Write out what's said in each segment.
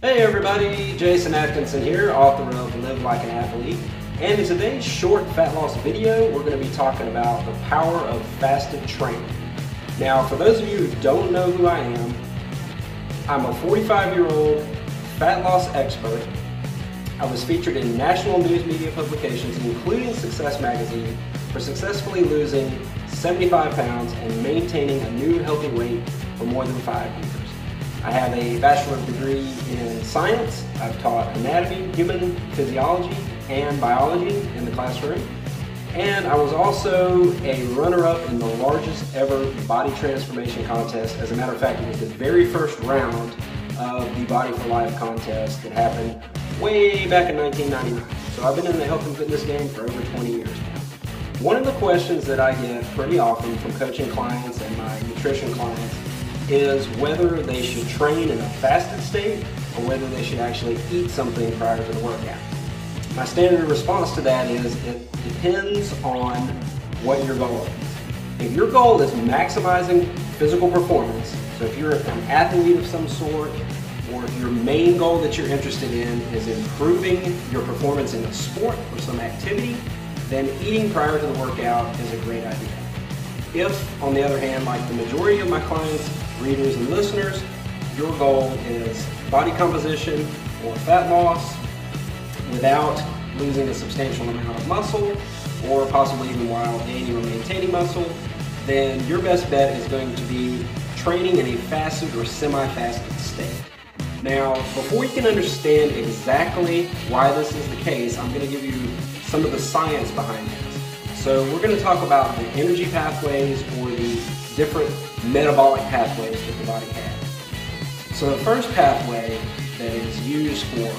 Hey everybody, Jason Atkinson here, author of Live Like an Athlete. And in today's short fat loss video, we're going to be talking about the power of fasted training. Now, for those of you who don't know who I am, I'm a 45-year-old fat loss expert. I was featured in national news media publications, including Success Magazine, for successfully losing 75 pounds and maintaining a new healthy weight for more than 5 years. I have a bachelor's degree in science. I've taught anatomy, human physiology, and biology in the classroom. And I was also a runner-up in the largest ever body transformation contest. As a matter of fact, it was the very first round of the Body for Life contest that happened way back in 1999. So I've been in the health and fitness game for over 20 years now. One of the questions that I get pretty often from coaching clients and my nutrition clients is whether they should train in a fasted state or whether they should actually eat something prior to the workout. My standard response to that is it depends on what your goal is. If your goal is maximizing physical performance, so if you're an athlete of some sort, or if your main goal that you're interested in is improving your performance in a sport or some activity, then eating prior to the workout is a great idea. If, on the other hand, like the majority of my clients, readers, and listeners, your goal is body composition or fat loss without losing a substantial amount of muscle, or possibly even while gaining or maintaining muscle, then your best bet is going to be training in a fasted or semi-fasted state. Now, before you can understand exactly why this is the case, I'm going to give you some of the science behind this. So we're going to talk about the energy pathways or the different metabolic pathways that the body has. So the first pathway that is used for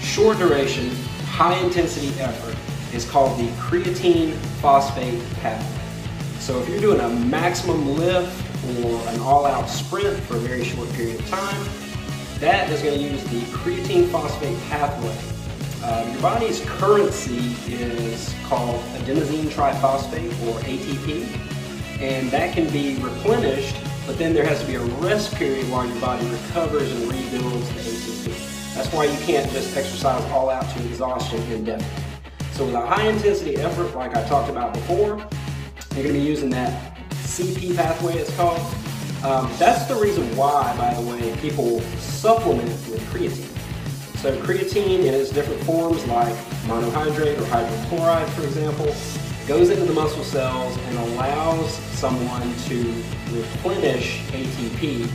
short duration, high intensity effort is called the creatine phosphate pathway. So if you're doing a maximum lift or an all-out sprint for a very short period of time, that is going to use the creatine phosphate pathway. Your body's currency is called adenosine triphosphate, or ATP, and that can be replenished, but then there has to be a rest period while your body recovers and rebuilds the ATP. That's why you can't just exercise all out to exhaustion indefinitely. So with a high intensity effort, like I talked about before, you're going to be using that CP pathway, it's called. That's the reason why, by the way, people supplement with creatine. So creatine in its different forms, like monohydrate or hydrochloride, for example, goes into the muscle cells and allows someone to replenish ATP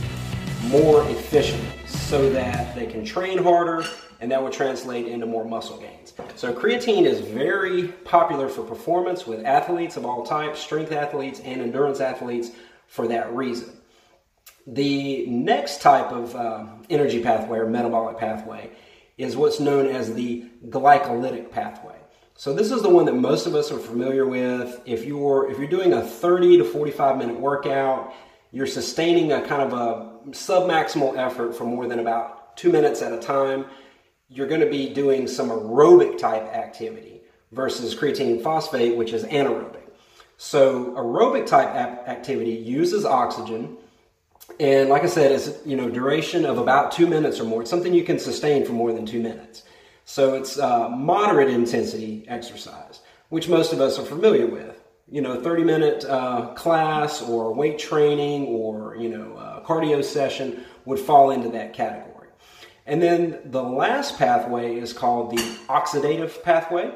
more efficiently so that they can train harder, and that will translate into more muscle gains. So creatine is very popular for performance with athletes of all types, strength athletes and endurance athletes, for that reason. The next type of energy pathway or metabolic pathway is what's known as the glycolytic pathway. So this is the one that most of us are familiar with. If you're doing a 30 to 45 minute workout, you're sustaining a kind of a submaximal effort for more than about 2 minutes at a time, you're going to be doing some aerobic type activity versus creatine phosphate, which is anaerobic. So aerobic type activity uses oxygen, and like I said, it's duration of about 2 minutes or more. It's something you can sustain for more than 2 minutes. So it's moderate intensity exercise, which most of us are familiar with. 30-minute class or weight training or cardio session would fall into that category. And then the last pathway is called the oxidative pathway.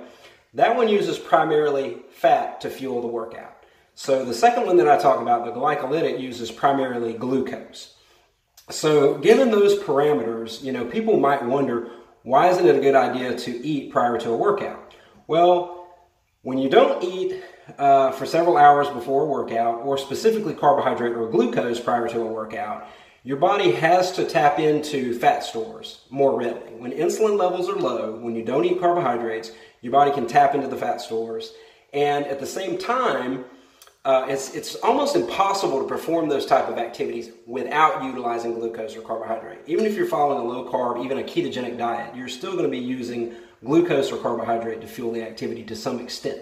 That one uses primarily fat to fuel the workout. So the second one that I talk about, the glycolytic, uses primarily glucose. So given those parameters, people might wonder, why isn't it a good idea to eat prior to a workout? Well, when you don't eat for several hours before a workout, or specifically carbohydrate or glucose prior to a workout, your body has to tap into fat stores more readily. When insulin levels are low, when you don't eat carbohydrates, your body can tap into the fat stores. And at the same time, it's almost impossible to perform those type of activities without utilizing glucose or carbohydrate. Even if you're following a low carb, even a ketogenic diet, you're still going to be using glucose or carbohydrate to fuel the activity to some extent.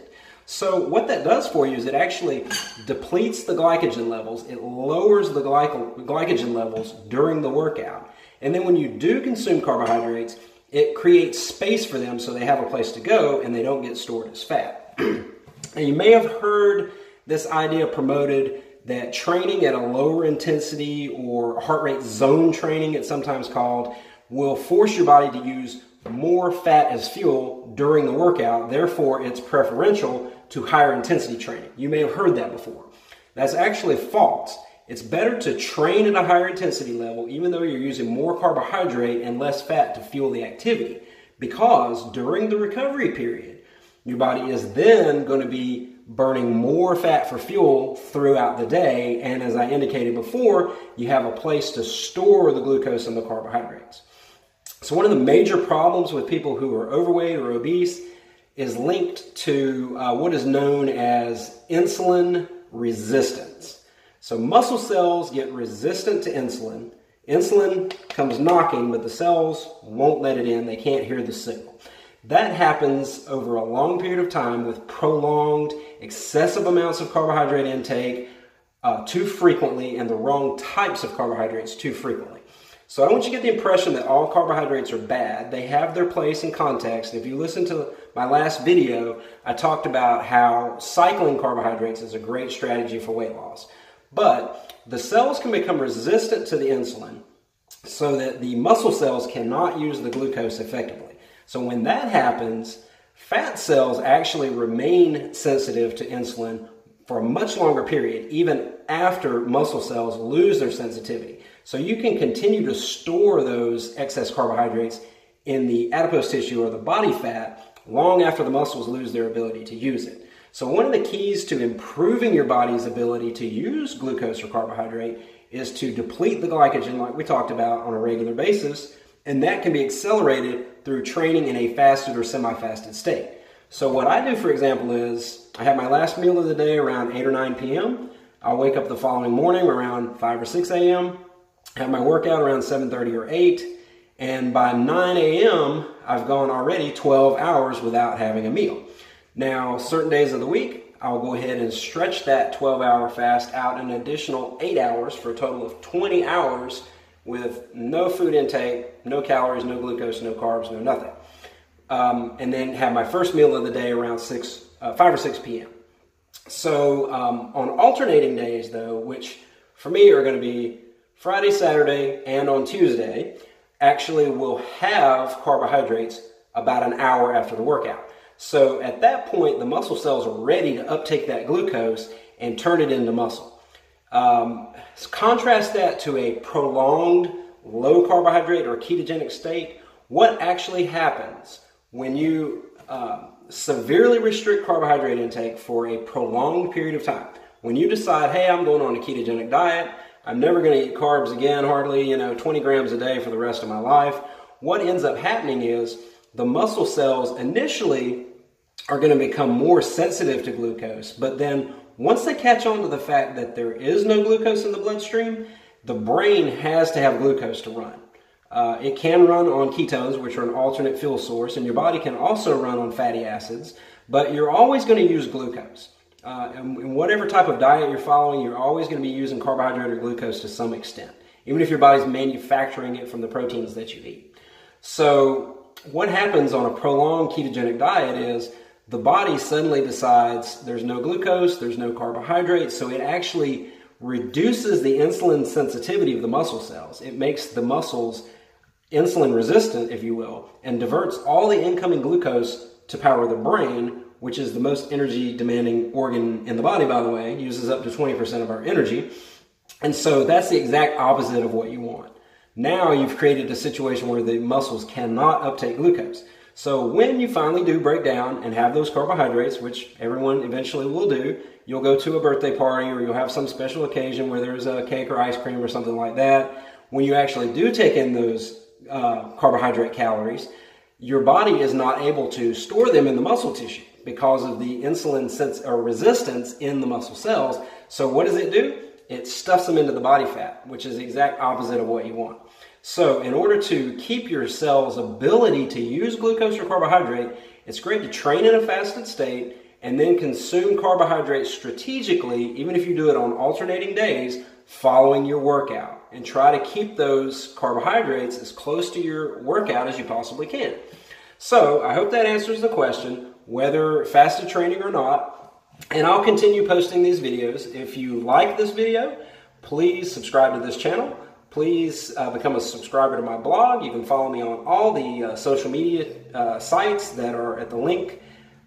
So what that does for you is it actually depletes the glycogen levels. It lowers the glycogen levels during the workout. And then when you do consume carbohydrates, it creates space for them so they have a place to go and they don't get stored as fat. And you may have heard this idea promoted that training at a lower intensity, or heart rate zone training it's sometimes called, will force your body to use more fat as fuel during the workout. Therefore, it's preferential to higher intensity training. You may have heard that before. That's actually false. It's better to train at a higher intensity level, even though you're using more carbohydrate and less fat to fuel the activity, because during the recovery period, your body is then going to be burning more fat for fuel throughout the day. And as I indicated before, you have a place to store the glucose and the carbohydrates. So one of the major problems with people who are overweight or obese is linked to what is known as insulin resistance. So muscle cells get resistant to insulin. Insulin comes knocking, but the cells won't let it in. They can't hear the signal. That happens over a long period of time with prolonged, excessive amounts of carbohydrate intake too frequently, and the wrong types of carbohydrates too frequently. So I don't want you to get the impression that all carbohydrates are bad. They have their place in context. If you listen to my last video, I talked about how cycling carbohydrates is a great strategy for weight loss. But the cells can become resistant to the insulin so that the muscle cells cannot use the glucose effectively. So when that happens, fat cells actually remain sensitive to insulin for a much longer period, even after muscle cells lose their sensitivity. So you can continue to store those excess carbohydrates in the adipose tissue or the body fat long after the muscles lose their ability to use it. So one of the keys to improving your body's ability to use glucose or carbohydrate is to deplete the glycogen like we talked about on a regular basis, and that can be accelerated through training in a fasted or semi-fasted state. So what I do, for example, is I have my last meal of the day around 8 or 9 p.m. I'll wake up the following morning around 5 or 6 a.m., have my workout around 7:30 or 8, and by 9 a.m., I've gone already 12 hours without having a meal. Now, certain days of the week, I'll go ahead and stretch that 12-hour fast out an additional 8 hours for a total of 20 hours with no food intake, no calories, no glucose, no carbs, no nothing. And then have my first meal of the day around 5 or 6 p.m. So on alternating days, though, which for me are going to be Friday, Saturday, and on Tuesday, actually we'll have carbohydrates about an hour after the workout. So at that point, the muscle cells are ready to uptake that glucose and turn it into muscle. Contrast that to a prolonged low carbohydrate or ketogenic state. What actually happens when you severely restrict carbohydrate intake for a prolonged period of time? When you decide, hey, I'm going on a ketogenic diet, I'm never going to eat carbs again, hardly 20 grams a day for the rest of my life. What ends up happening is the muscle cells initially are going to become more sensitive to glucose, but then once they catch on to the fact that there is no glucose in the bloodstream, the brain has to have glucose to run. It can run on ketones, which are an alternate fuel source, and your body can also run on fatty acids, but you're always going to use glucose. In whatever type of diet you're following, you're always going to be using carbohydrate or glucose to some extent, even if your body's manufacturing it from the proteins that you eat. So what happens on a prolonged ketogenic diet is the body suddenly decides there's no glucose, there's no carbohydrates, so it actually reduces the insulin sensitivity of the muscle cells. It makes the muscles insulin resistant, if you will, and diverts all the incoming glucose to power the brain, which is the most energy demanding organ in the body, by the way. It uses up to 20% of our energy. And so that's the exact opposite of what you want. Now you've created a situation where the muscles cannot uptake glucose. So when you finally do break down and have those carbohydrates, which everyone eventually will do, you'll go to a birthday party or you'll have some special occasion where there's a cake or ice cream or something like that. When you actually do take in those carbohydrate calories, your body is not able to store them in the muscle tissue because of the insulin resistance in the muscle cells. So what does it do? It stuffs them into the body fat, which is the exact opposite of what you want. So in order to keep your cell's ability to use glucose or carbohydrate, it's great to train in a fasted state and then consume carbohydrates strategically, even if you do it on alternating days following your workout. and try to keep those carbohydrates as close to your workout as you possibly can. So I hope that answers the question, whether fasted training or not. And I'll continue posting these videos. If you like this video, please subscribe to this channel. Please become a subscriber to my blog. You can follow me on all the social media sites that are at the link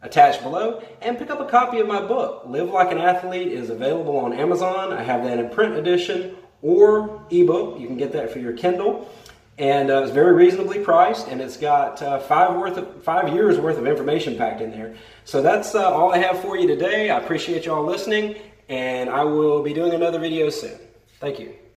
attached below, and pick up a copy of my book. Live Like an Athlete is available on Amazon. I have that in print edition or ebook. You can get that for your Kindle, and it's very reasonably priced, and it's got 5 years worth of information packed in there. So that's all I have for you today. I appreciate y'all listening, and I will be doing another video soon. Thank you.